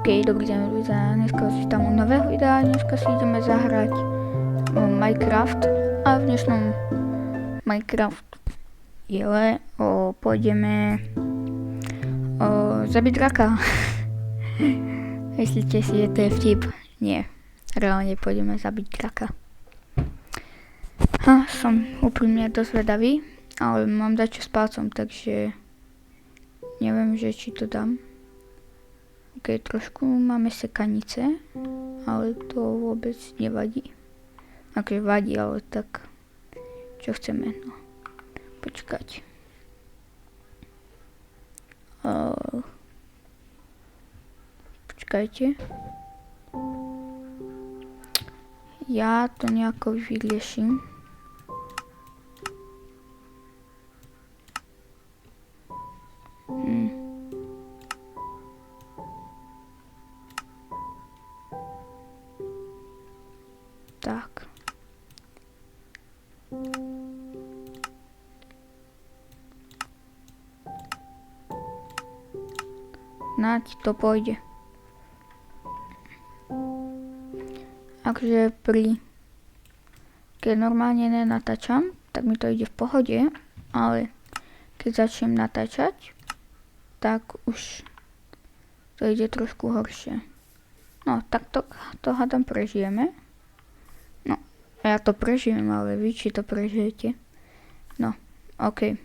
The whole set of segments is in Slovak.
OK, dobrý deň, ľudia, dneska si tam nového videa, dneska si ideme zahrať Minecraft a v dnešnom Minecraft diele pôjdeme zabiť draka. Myslíte si, že to je vtip? Nie, reálne pôjdeme zabiť draka. Som úprimne dosť vedavý, ale mám dačo s palcom, takže neviem, že či to dám. Ok, trošku máme sekanice, ale to vôbec nevadí. Akože vadí, ale tak, čo chceme, no. Počkať. Počkajte. Ja to nejako vyrieším. Tak. Naď to pôjde. Akže keď normálne nenatáčam, tak mi to ide v pohode, ale keď začnem natáčať, tak už to ide trošku horšie. No, tak to hádam prežijeme. No, ja to prežijem, ale vy či to prežijete? No, ok.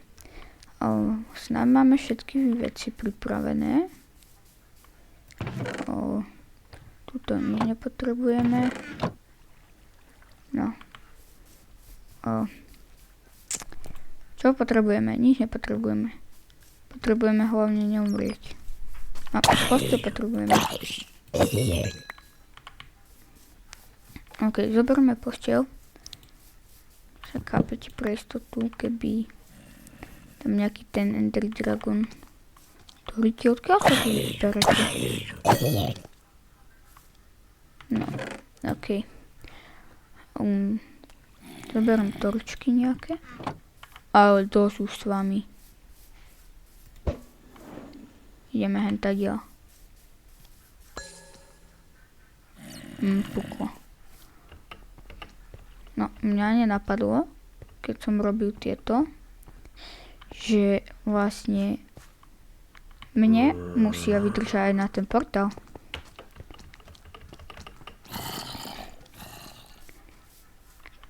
Snáď máme všetky veci pripravené. Tuto nič nepotrebujeme. No. Čo potrebujeme? Nič nepotrebujeme. Potrebujeme hlavne neumrieť. A poste potrebujeme. Ok, zoberieme posteľ. Však chápete pre istotu, keby tam nejaký ten Ender Dragon. Ktorý ti odkiaľ sa tu vyberete? No, ok. Zoberiem torčky nejaké. Ale dosť už s vami. Ideme hentadiaľ. Puklo. No, mňa nenapadlo, keď som robil tieto, že vlastne mne musia vydržať aj na ten portál.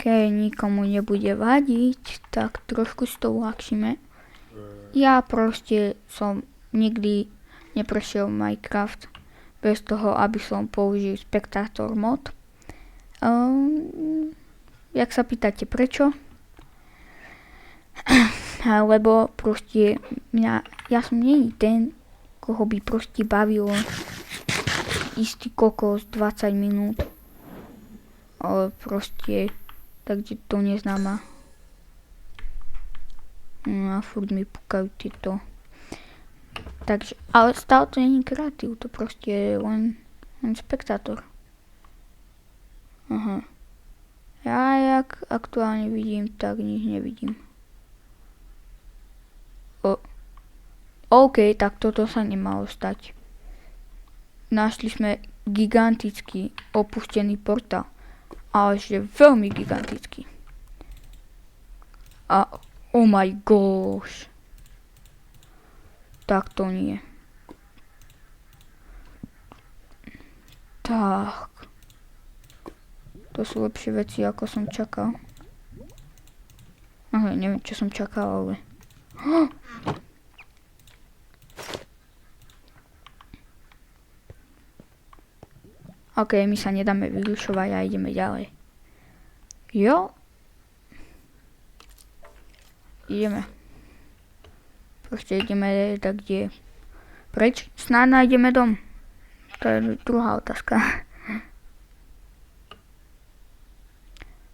Keď nikomu nebude vadiť, tak trošku si to uľahčíme. Ja proste som nikdy neprešiel Minecraft bez toho, aby som použil Spectator mod. Jak sa pýtate prečo? Lebo proste ja som nie ten, koho by proste bavilo istý kokos 20 minút. Ale proste takže to neznáma. No a furt mi púkajú tieto. Takže, ale stále to není kreatív, to proste je len Spectator. Aha. Ja jak aktuálne vidím, tak nič nevidím. OK, tak toto sa nemalo stať. Našli sme gigantický opustený portál. Ale že veľmi gigantický. A oh my gosh. Tak to nie. Tak. To sú lepšie veci, ako som čakal. Aha, neviem, čo som čakal, ale... OK, my sa nedáme vyrušovať a ideme ďalej. Jo. Ideme. Proste ideme tak, kde... Preč? Snáď nájdeme dom. To je druhá otázka.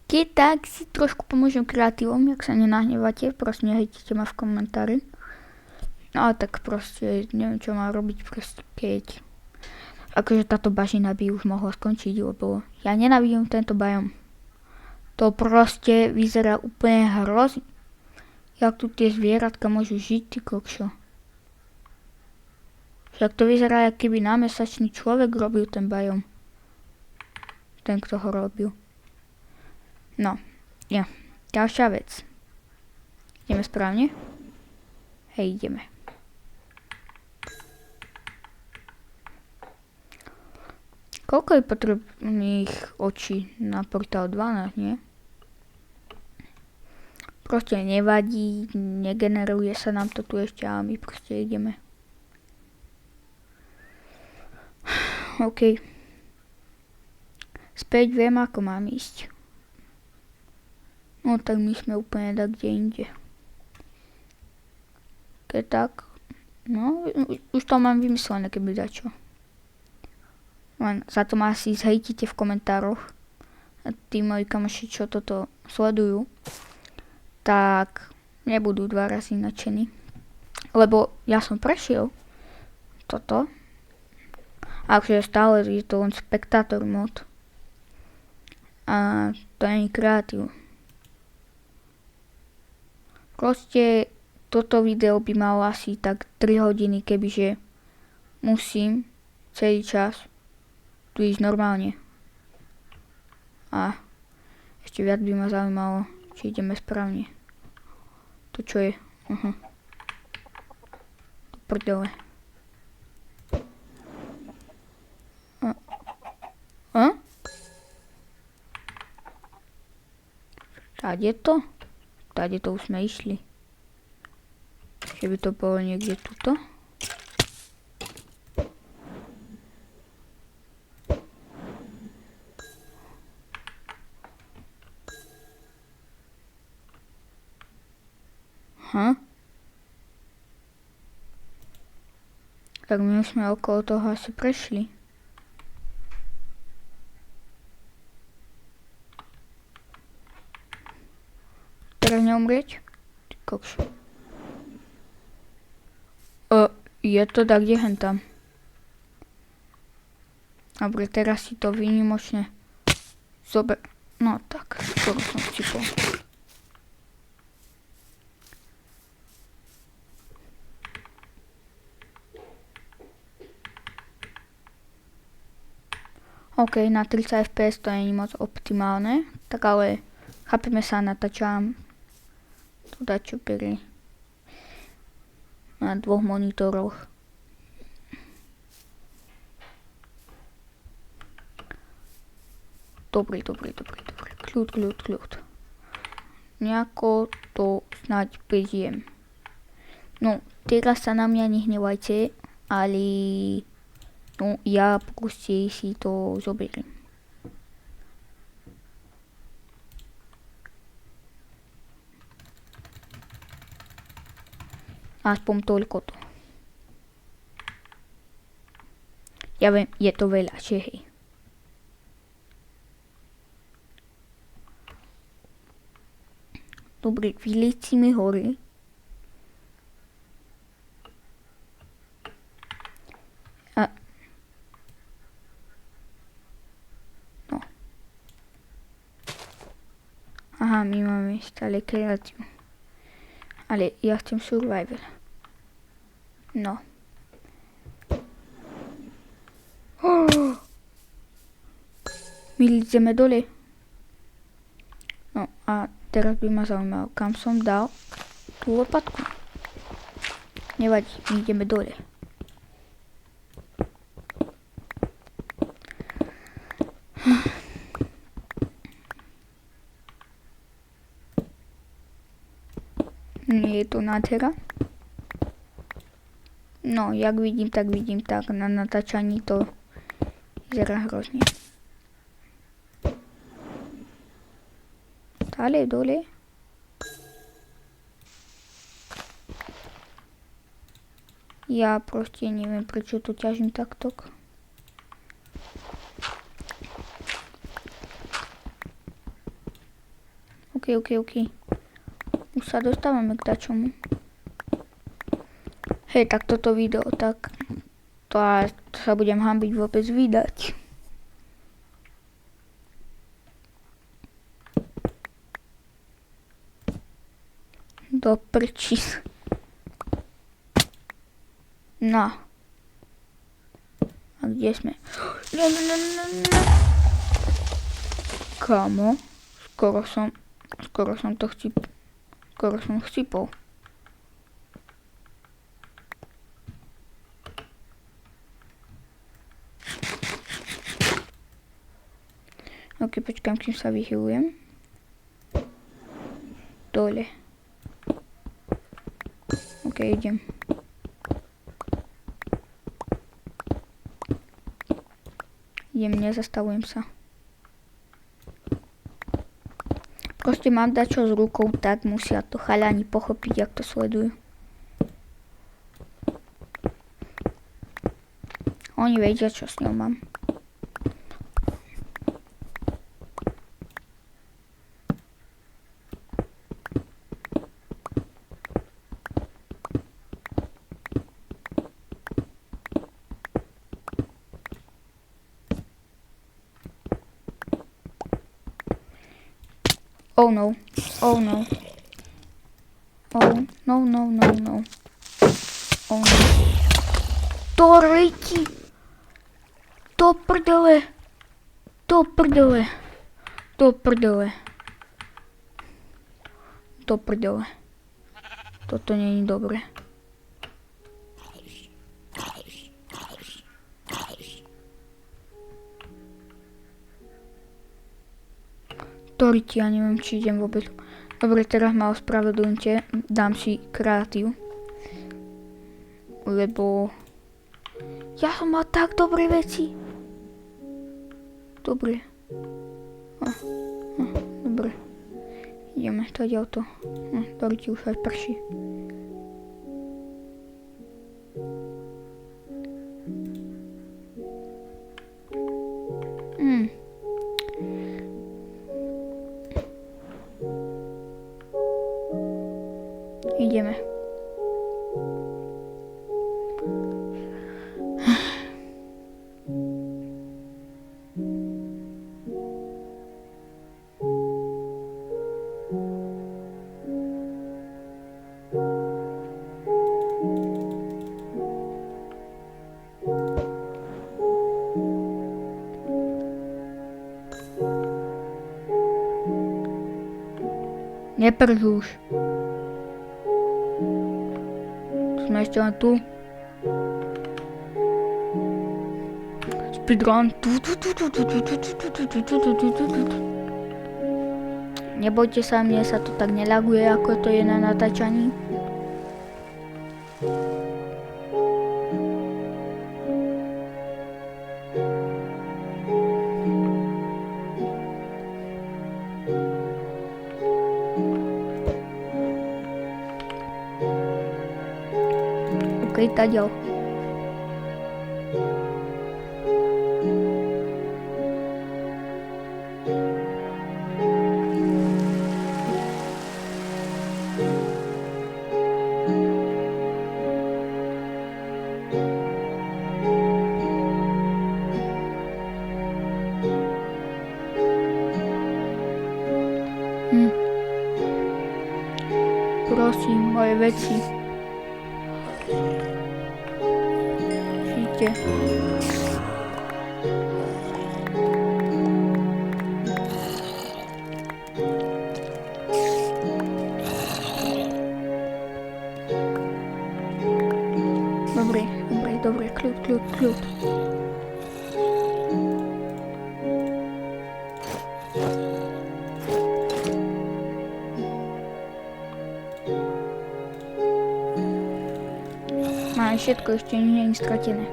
Keď tak si trošku pomôžem kreatívom, jak sa nenahnevate, proste nehejtite ma v komentári. No tak proste neviem, čo mám robiť, proste keď... Akože táto bažina by už mohla skončiť, lebo ja nenávidím tento biom. To proste vyzerá úplne hrozne. Jak tu tie zvieratka môžu žiť, ty kokšo. Však to vyzerá, ako keby námesačný človek robil ten biom. Ten, kto ho robil. No, ja. Ďalšia vec. Ideme správne? Hej, ideme. Koľko je potrebných očí na portál 12, nie? Proste nevadí, negeneruje sa nám to tu ešte, ale my proste ideme. OK. Späť viem, ako mám ísť. No tak my sme úplne tak kde inde. Keď tak, no už to mám vymyslené, keby dačo. Len za to ma asi zhejtite v komentároch. A tí moji kamoši, čo toto sledujú, tak nebudú 2 razy nadšení. Lebo ja som prešiel toto. Akože stále je to len spektátor mod. A to nie je kreatív. Proste toto video by malo asi tak 3 hodiny, kebyže musím celý čas tu ísť normálne. A ešte viac by ma zaujímalo, či ideme správne. To čo je? Prdele. Táde to? Táde to už sme išli. Že by to bolo niekde tuto. Tak my už sme okolo toho asi prešli. Teraz neumrieť? Ty kokš. Je to tak, kde hen tam. Dobre, teraz si to výnimočne zober. No tak, skoro som vtipol. OK, na 30 fps to nie je moc optimálne, tak ale chápeme sa, natáčam to dačo pri na 2 monitoroch. Dobre. Kľud. Nejako to snáď prežijem. No, teraz sa na mňa nehnevajte, ale no, ja proste si to zoberiem. Aspoň toľko to. Ja viem, je to veľa, že hej. Dobre, vyliecime hory. No. Aha, my máme stále kreatív. Ale ja chcem survival. No. My ideme dole. No a teraz by ma zaujímalo, kam som dal tú lopatku. Nevadí, my ideme dole. Nie je to nádhera. No, jak vidím, tak na natáčaní to vyzerá hrozne. Stále dole. Ja proste neviem, prečo to ťažím takto. OK. Už sa dostávame k dačomu. Hej, tak toto video, tak to sa budem hanbiť vôbec vydať. Do prčís. No. A kde sme? No. Kámo, skoro som to chcípol. Ok, počkám, kým sa vyhylujem. Dole. Ok, idem. Nezastavujem sa. Proste mám dať čo s rukou, tak musia to chalani pochopiť, jak to sledujú. Oni vedia, čo s ňou mám. Oh no. Oh no. Oh no. Oh no. To rejti. Do prdele. Toto nie je dobré. Ja neviem, či idem vôbec. Dobre, teraz ma ospravedlňte, dám si kreatív. Lebo ja som mal tak dobré veci. Dobre. Dobre. Ideme, tady auto. Doriti už aj prší. Ideme. Neprž už. Sme ešte len tu. Speedrun. Nebojte sa, mne sa to tak nelaguje, ako to je na natáčaní. Ok, taďal. Prosím, moje veci. Žite. Dobre, kľud. Máme všetko, ešte nie je stratené.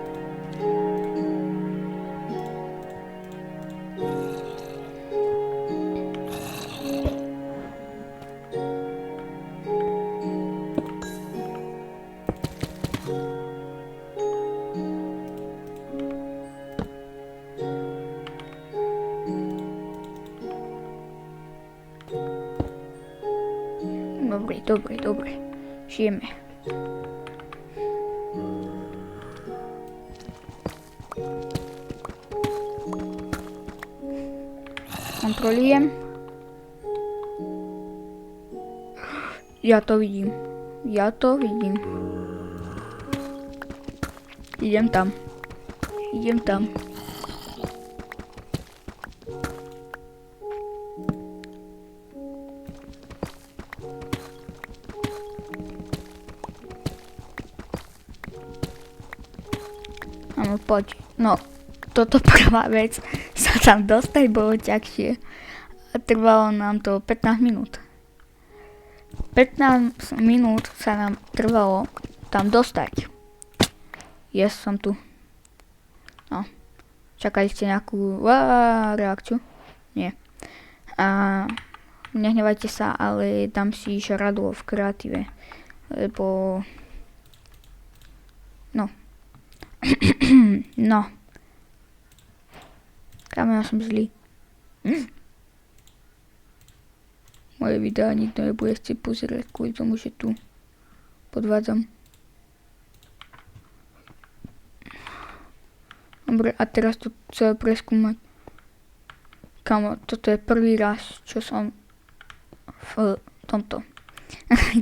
Dobre. Žijeme. Kontrolujem. Ja to vidím. Idem tam. Idem tam. Áno, poď. No, toto prvá vec. Sa tam dostať bolo ťažšie. A trvalo nám to 15 minút. 15 minút sa nám trvalo tam dostať. Ja som tu. No. Čakali ste nejakú reakciu? Nie. A nehnevajte sa, ale dám si žradlo v kreatíve. Lebo... No. No. Kámo, ja som zlý. Moje videá nikto nebude chcieť pozerať kvôli tomu, že tu podvádzam. Dobre, a teraz to celé preskúmať. Kámo, toto je prvý raz, čo som v tomto.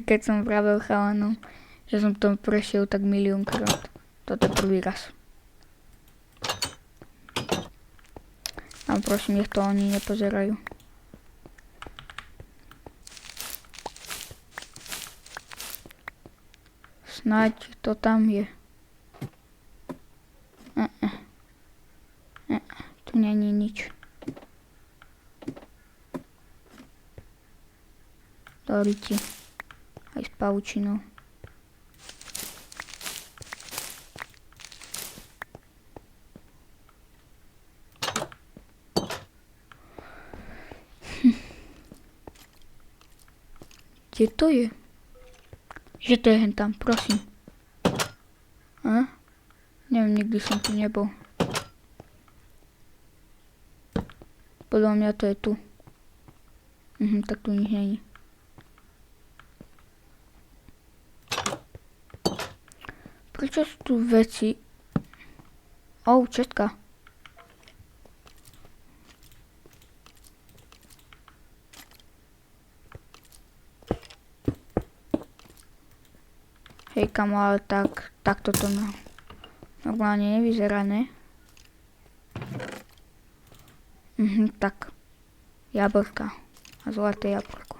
Keď som vravel chalanom, že som to prešiel tak miliónkrát. Toto je prvý raz. A prosím, nech to oni nepozerajú. Snáď to tam je. Tu není nič. Doriti. Aj s pavučinou. Kde to je? Že to je hen tam, prosím. Neviem, nikdy som tu nebol. Podľa mňa to je tu. Tak tu nič není. Prečo sú tu veci? Česká. Hej kamo, ale tak toto normálne nevyzerá, ne? Tak. Jablka. A zlaté jablko.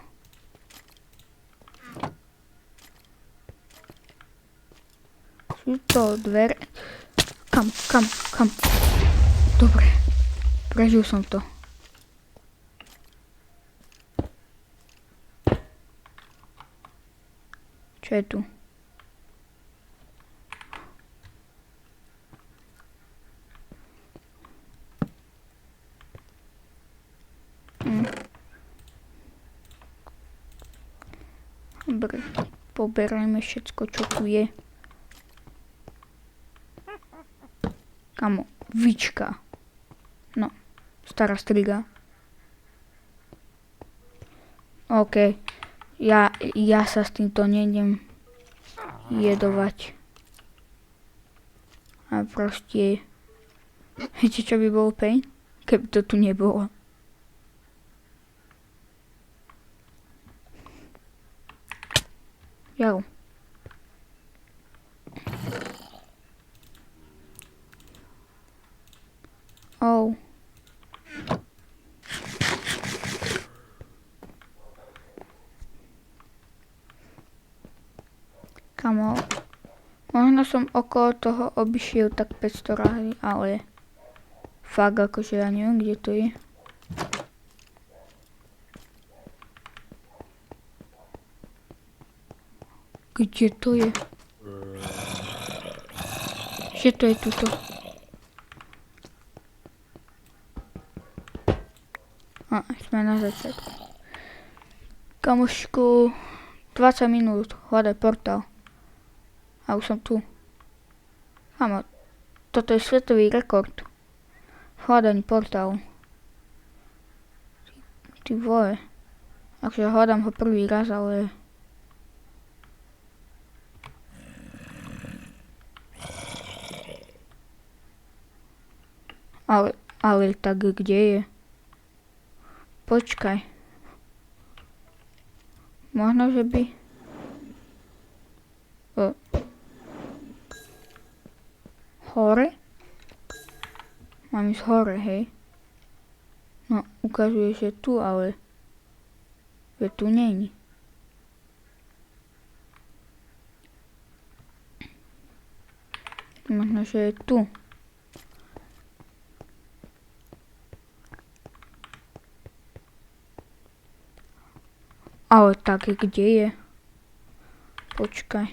Sú to dvere. Kam? Dobre. Prežil som to. Čo je tu? Dobre, poberajme všetko, čo tu je. Kamo, vička. No, stará striga. OK, ja sa s týmto nejdem jedovať. A proste... Viete, čo by bolo pain? Keby to tu nebolo. Jau. Kamo, možno som okolo toho obišiel tak 500 razy, ale fakt akože ja neviem, kde to je. Kde to je? Že to je tuto. Sme na začiatku. Kamošku, 20 minút, hľadaj portál. A už som tu. Kamo, toto je svetový rekord. Hľadaní portálu. Ty vole. Akože hľadám ho prvý raz, ale... Ale tak kde je? Počkaj. Možno, že by... Hore? mám ísť hore, hej. No, ukazuje, že tu, ale tu není. Možno, že je tu. Ale tak, kde je? Počkaj.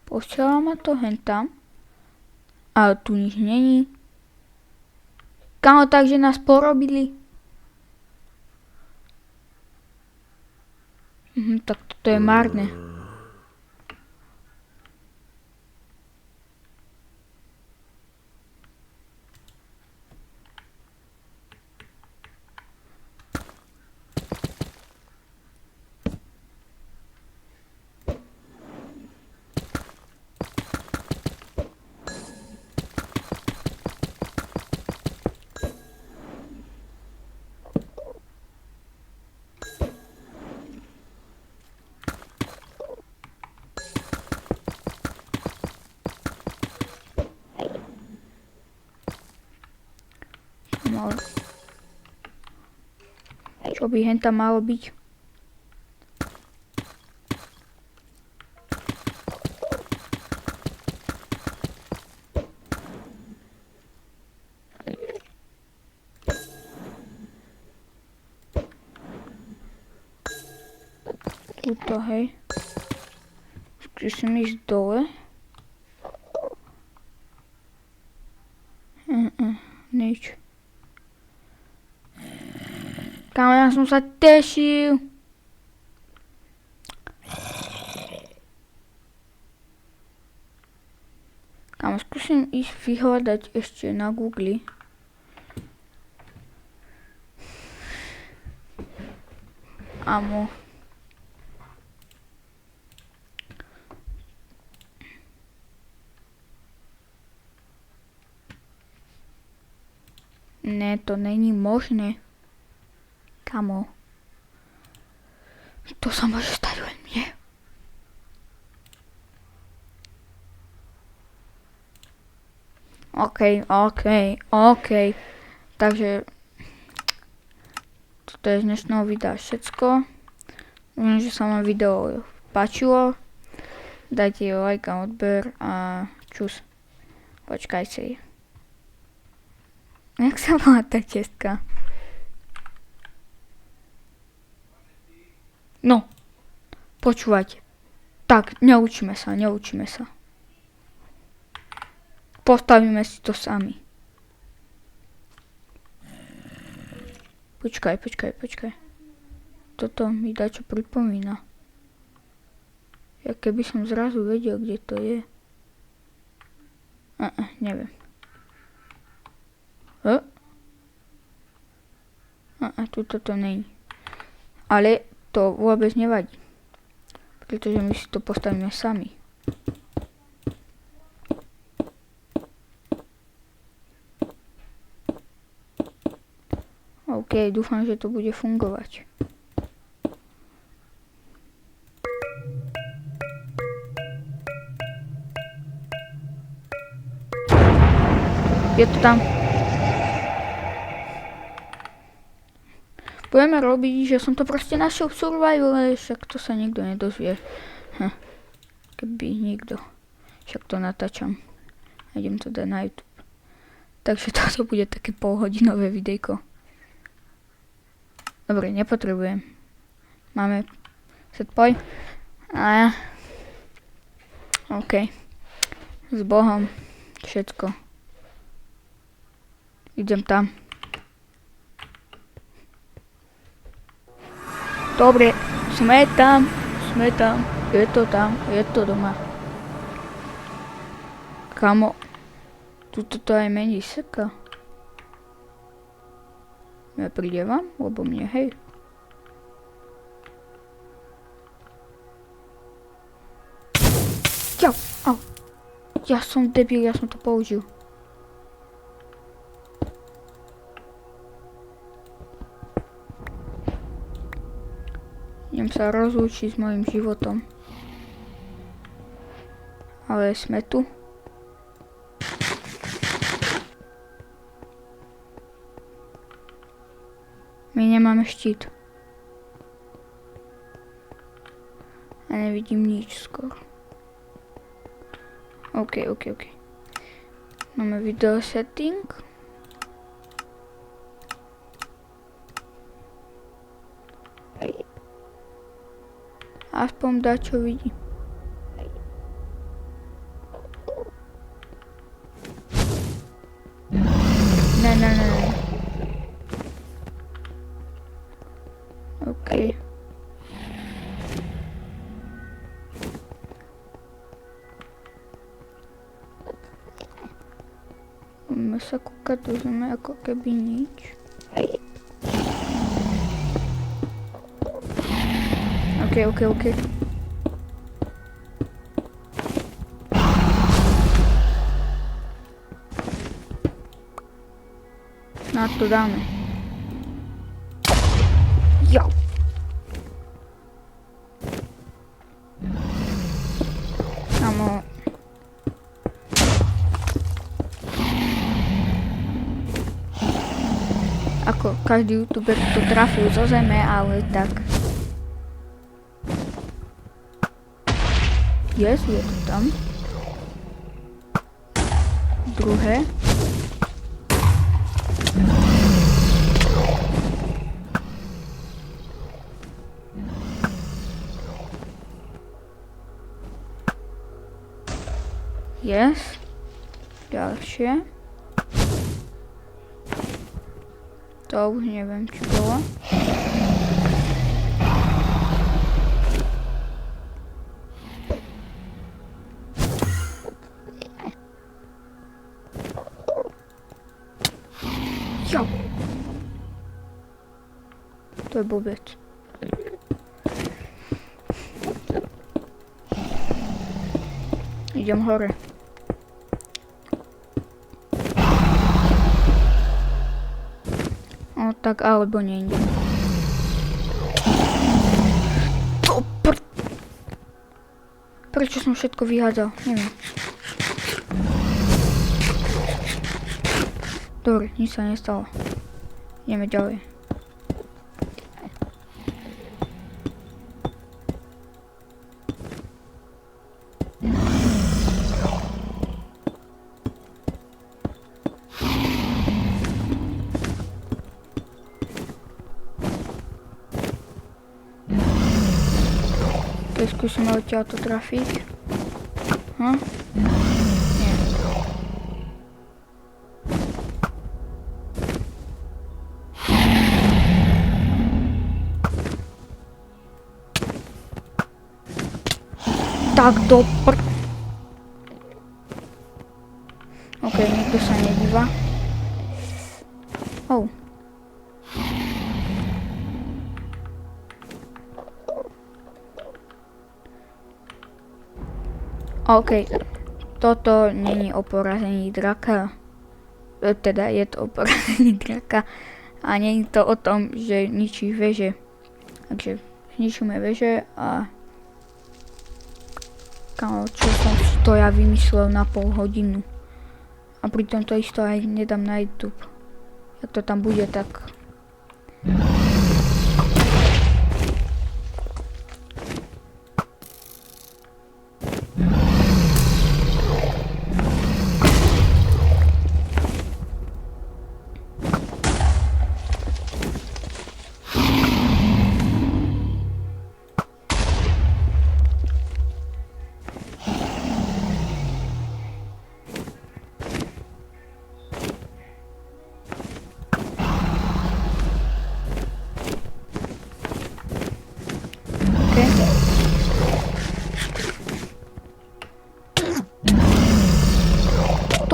Posiela ma to hentam. Ale tu nič není. Kámo, takže nás porobili. Tak toto je marné. Čo by henta malo byť? Tuto, hej. Skúsim ísť dole. Nič. Kámo, ja som sa tešil. Kámo, skúsim ísť vyhľadať ešte na Google. Amo. Ne, to není možné. Kamo. To sa môže stať len mne. OK. Takže toto je z dnešného videa všetko. Dúfam, že sa vám video páčilo. Dajte like a odber a čus. Počkajte. Jak sa volá tá čestka? No, počúvajte. Tak, neučíme sa. Postavíme si to sami. Počkaj. Toto mi dačo pripomína. Ja keby som zrazu vedel, kde to je. Neviem. Tuto to není. Ale to vôbec nevadí. Pretože my si to postavíme sami. OK, dúfam, že to bude fungovať. Je to tam. Budeme robiť, že som to proste našiel v survivale, však to sa nikto nedozvie. Keby nikto. Však to natáčam. Idem to dať na YouTube. Takže toto bude také polhodinové videjko. Dobre, nepotrebujem. Máme setpoint. OK. S Bohom. Všetko. Idem tam. Dobre, sme tam. Je to tam, je to doma. Kamo, tuto to aj mení seka. Nepríde vám? Lebo mne, hej. Čau, au. Ja som debil, ja som to použil. Idem sa rozlúčiť s mojím životom. Ale sme tu. My nemáme štít. A nevidím nič skoro. OK. Máme video setting. Aspoň dá čo vidí. Ne. OK. Budeme sa kúkať do zeme ako keby nič. OK. Na to dáme. Jo. Samo. Ako každý youtuber to trafil zo zeme, ale tak. Yes, je to tam. Druhé. Yes. Ďalšie. To už neviem, či bolo. Jo. To je blbec. Idem hore. O, tak alebo nejdem. Prečo som všetko vyhádzal? Neviem. Dobre, nič sa nestalo. Ideme ďalej. Skúsime odtiaľto trafiť. Nie. Tak OK, nikto sa nedíva. Oh. OK, toto není o porazení draka, teda je to o porazení draka a není to o tom, že ničí veže. Takže zničíme veže a kámo, čo som si to ja vymyslel na pol hodinu. A pritom to isto aj nedám na YouTube. Jak to tam bude, tak...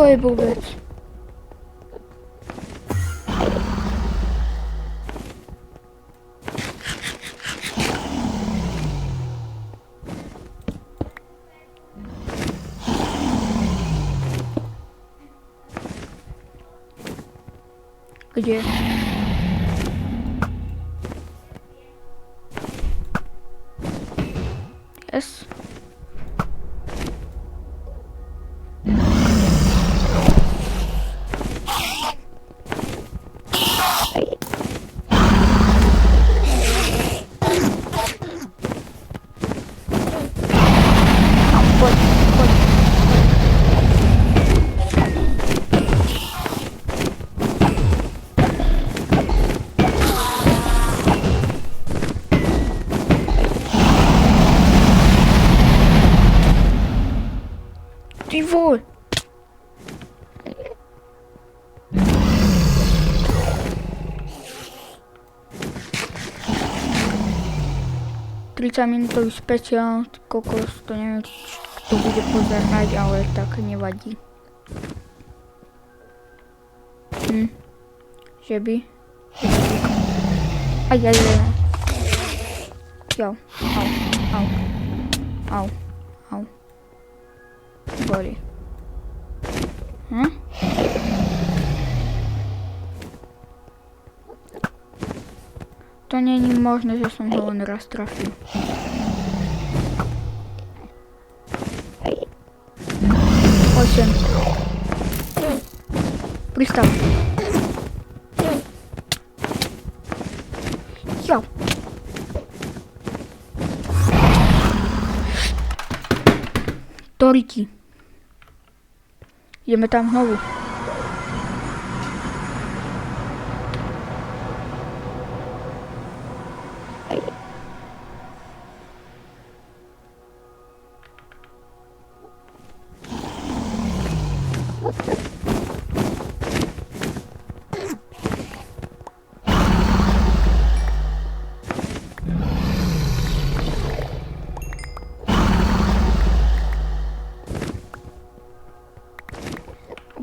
To je blbec. Gdzie? Jest. Ty vole! Minútový špeciál, kokos, to neviem, kto bude pozerať, ale tak nevadí. Že by? Aj. Jo, au. Boli. To nie je možné, že som ho len raz trafil. Osiem. Pristav. Jo. Toriti. Ideme tam znovu.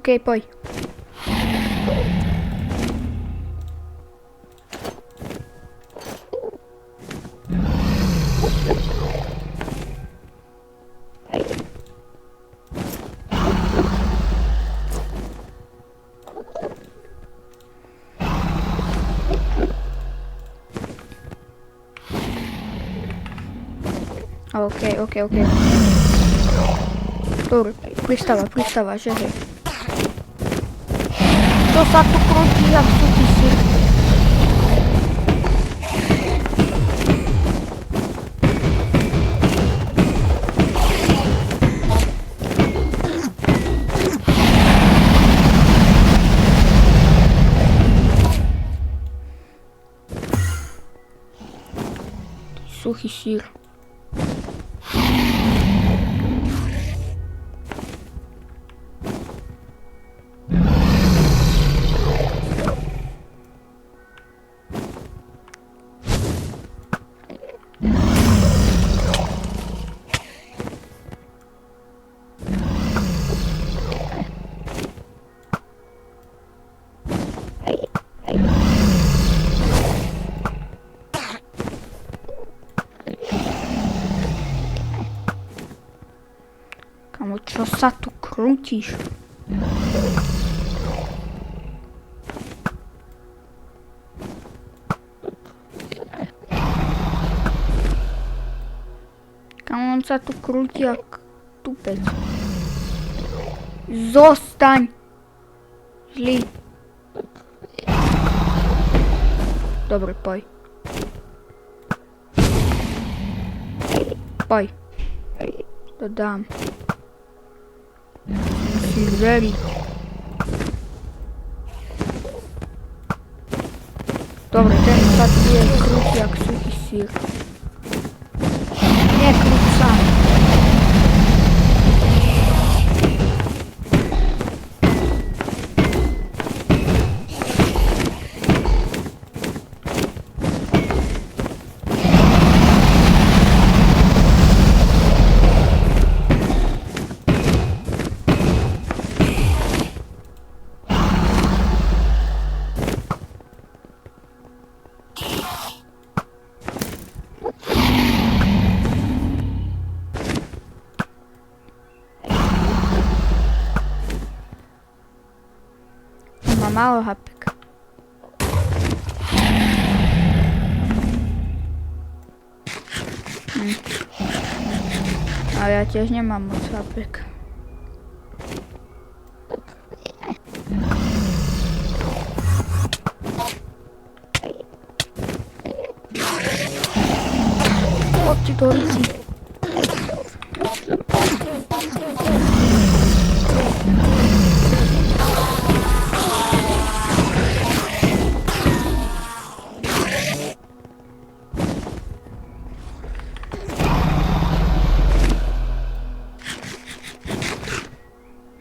Okej, poď. Okej. Dobre, pristáva, že hej. To sa tu krúti, jak suchý sír. Suchý sír. Kamo, čo sa tu krútiš? Kamo, on sa tu krúti jak tupec. Zostaň! Zlý. Dobre, poď. Poď. To dám. Musíš veriť. Dobre, ten sa tu je krúti jak suchý sír. Nie krúť sa. Má málo hapek. Ale ja tiež nemám moc apek. Poďte do lici.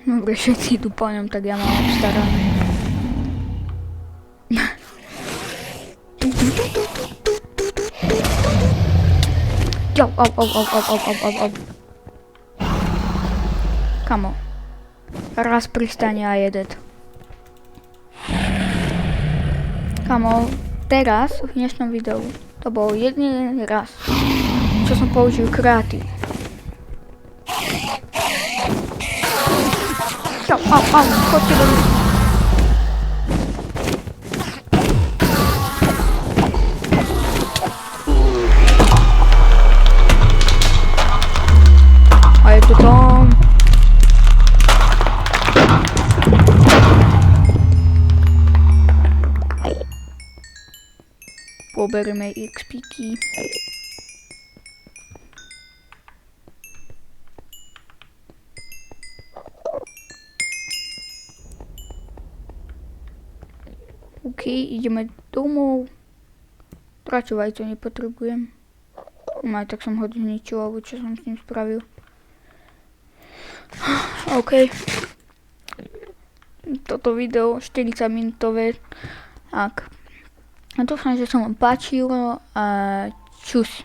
Dobre, všetci idú po ňom, tak ja mám obstarané. Au. Kamo. Raz pristane a jedet. Kamo, teraz v dnešnom videu to bol jediný raz, čo som použil kreatív. Au, chodte do mě. A je to tam. Poberieme XP-ky. OK, ideme domov. Radšej aj to nepotrebujem. Aj tak som ho zničil, alebo čo som s ním spravil. OK. Toto video 40 minútové. Tak. A dúfam, že sa vám páčilo a čus.